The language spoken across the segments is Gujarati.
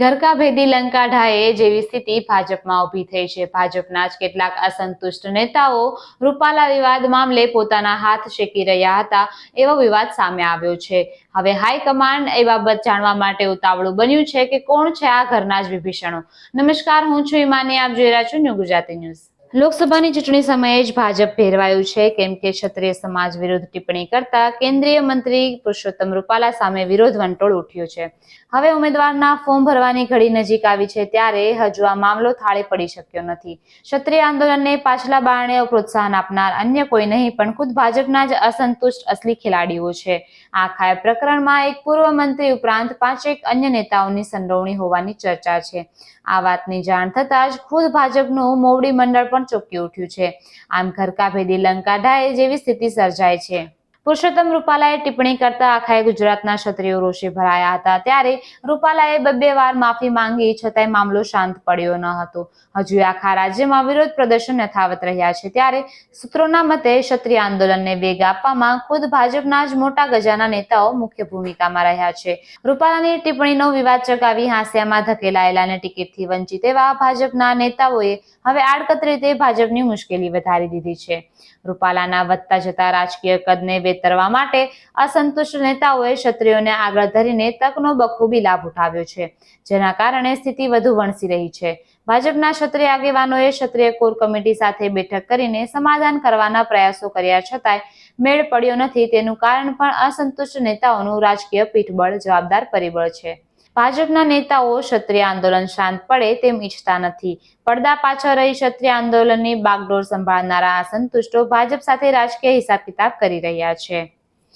ઘરકા ભેદી લંકા ઢાએ જેવી સ્થિતિ ભાજપમાં ઊભી થઈ છે। ભાજપના જ કેટલાક અસંતુષ્ટ નેતાઓ રૂપાલા વિવાદ મામલે પોતાના હાથ શેકી રહ્યા હતા એવો વિવાદ સામે આવ્યો છે। હવે હાઈકમાન્ડ એ બાબત જાણવા માટે ઉતાવળું બન્યું છે કે કોણ છે આ ઘરના જ વિભીષણો। નમસ્કાર, હું છું ઈમાની, આપ જોઈ રહ્યા છો ન્યૂ ગુજરાતી ન્યૂઝ। લોકસભાની ચૂંટણી સમયે જ ભાજપ ભેરવાયું છે, કેમ કે ક્ષત્રિય સમાજ વિરુદ્ધ ટિપ્પણી કરતા કેન્દ્રીય મંત્રી પુરુષોત્તમ રૂપાલા સામે વિરોધ વંટોળ ઉઠ્યો છે। હવે ઉમેદવારના ફોર્મ ભરવાની ઘડી નજીક આવી છે, ત્યારે હજુ આ મામલો થાળે પડી શક્યો નથી। ક્ષત્રિય આંદોલનને પાછલા બારણે પ્રોત્સાહન આપનાર અન્ય કોઈ નહીં પણ ખુદ ભાજપના જ અસંતુષ્ટ અસલી ખેલાડીઓ છે। આખા પ્રકરણમાં એક પૂર્વ મંત્રી ઉપરાંત 5 અન્ય નેતાઓની સંડોવણી હોવાની ચર્ચા છે। આ વાતની જાણ થતાં જ ખુદ ભાજપનું મોવડી મંડળ પણ ચોંકી ઉઠ્યું છે। આમ ઘરકા ભેદી લંકા ઢાએ જેવી સ્થિતિ સર્જાય છે। પુરુષોત્તમ રૂપાલાએ ટિપ્પણી કરતા આખા ગુજરાતના ક્ષત્રિયો રોષે ભરાયા હતા, ત્યારે રૂપાલાએ 2 વાર માફી માંગી છતાંય મામલો શાંત પડ્યો ન હતો। હજુ આખા રાજ્યમાં વિરોધ પ્રદર્શન યથાવત રહ્યા છે, ત્યારે સૂત્રોના મતે ક્ષત્રિય આંદોલનને વેગ આપવામાં ખુદ ભાજપના જ મોટા ગજાના નેતાઓ મુખ્ય ભૂમિકામાં રહ્યા છે। રૂપાલાની ટિપ્પણીનો વિવાદ ચગાવી હાંસિયામાં ધકેલાયેલાને ટિકિટથી વંચિત એવા ભાજપના નેતાઓએ હવે આડકતરી રીતે ભાજપની મુશ્કેલી વધારી દીધી છે। રૂપાલાના વધતા જતા રાજકીય કદને વેતરવા માટે અસંતુષ્ટ નેતાઓએ ક્ષત્રિયોને આગળ ધરીને તકનો બખૂબી લાભ ઉઠાવ્યો છે, જેના કારણે સ્થિતિ વધુ વણસી રહી છે। ભાજપના ક્ષત્રિય આગેવાનોએ ક્ષત્રિય કોર કમિટી સાથે બેઠક કરીને સમાધાન કરવાના પ્રયાસો કર્યા છતાંય મેળ પડ્યો નથી। તેનું કારણ પણ અસંતુષ્ટ નેતાઓનું રાજકીય પીઠબળ જવાબદાર પરિબળ છે। ભાજપના નેતાઓ ક્ષત્રિય આંદોલન શાંત પડે તેમ ઈચ્છતા નથી। પડદા પાછળ રહી ક્ષત્રિય આંદોલનની બાગડોર સંભાળનારા અસંતુષ્ટો ભાજપ સાથે રાજકીય હિસાબ કિતાબ કરી રહ્યા છે।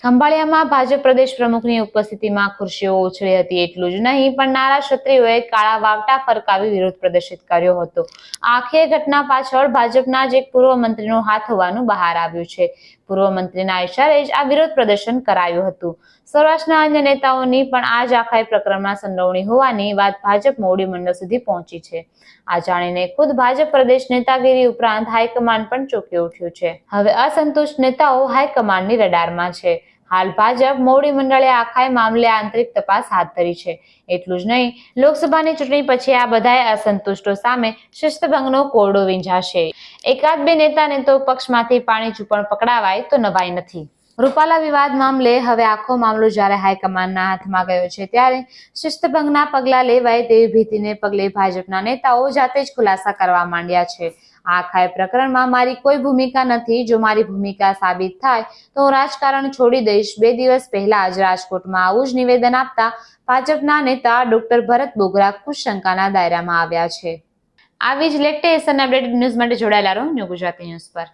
ખંભાળિયામાં ભાજપ પ્રદેશ પ્રમુખની ઉપસ્થિતિમાં ખુરશીઓ ઉછળી હતી। એટલું જ નહીં પણ નારા ક્ષત્રિયોએ કાળા વાવટા ફરકાવી વિરોધ પ્રદર્શિત કર્યો હતો। આખી ઘટના પાછળ ભાજપના જ એક પૂર્વ મંત્રીનો હાથ હોવાનું બહાર આવ્યું છે। પૂર્વ મંત્રીના ઇશારે જ આ વિરોધ પ્રદર્શન કરાયું હતું। સૌરાષ્ટ્રના અન્ય નેતાઓની પણ આ જ આખા પ્રકરણમાં સંડોવણી હોવાની વાત ભાજપ મોવડી મંડળ સુધી પહોંચી છે। આ જાણીને ખુદ ભાજપ પ્રદેશ નેતાગીરી ઉપરાંત હાઈકમાન્ડ પણ ચોંકી ઉઠ્યું છે। હવે અસંતુષ્ટ નેતાઓ હાઈકમાન્ડની રડારમાં છે। હાલ ભાજપ મોવડી મંડળે આખા મામલે આંતરિક તપાસ હાથ ધરી છે। એટલું જ નહીં, લોકસભાની ચૂંટણી પછી આ બધાએ અસંતુષ્ટો સામે શિસ્તભંગનો કોરડો વીંઝાશે। એકાદ બે નેતાને તો પક્ષમાંથી પાણી ચૂપણ પકડાવાય તો નવાઈ નથી। રૂપાલા વિવાદ મામલે હવે આખો મામલો જ્યારે હાઈકમાન્ડના હાથમાં ગયો છે, ત્યારે શિસ્તભંગના પગલાં લેવાય તેવી ભીતિને પગલે ભાજપના નેતાઓ જાતે જ ખુલાસા કરવા માંડ્યા છે। આ આખા પ્રકરણમાં મારી કોઈ ભૂમિકા નથી। જો મારી ભૂમિકા સાબિત થાય તો હું રાજકારણ છોડી દઈશ। 2 દિવસ પહેલા જ રાજકોટમાં આવું જ નિવેદન આપતા ભાજપના નેતા ડોક્ટર ભરત બોગરા ખુદ શંકાના દાયરામાં આવ્યા છે। આવી જ લેટેસ્ટ અને અપડેટેડ ન્યૂઝ માટે જોડાયેલા રહો ન્યૂ ગુજરાતી ન્યૂઝ પર।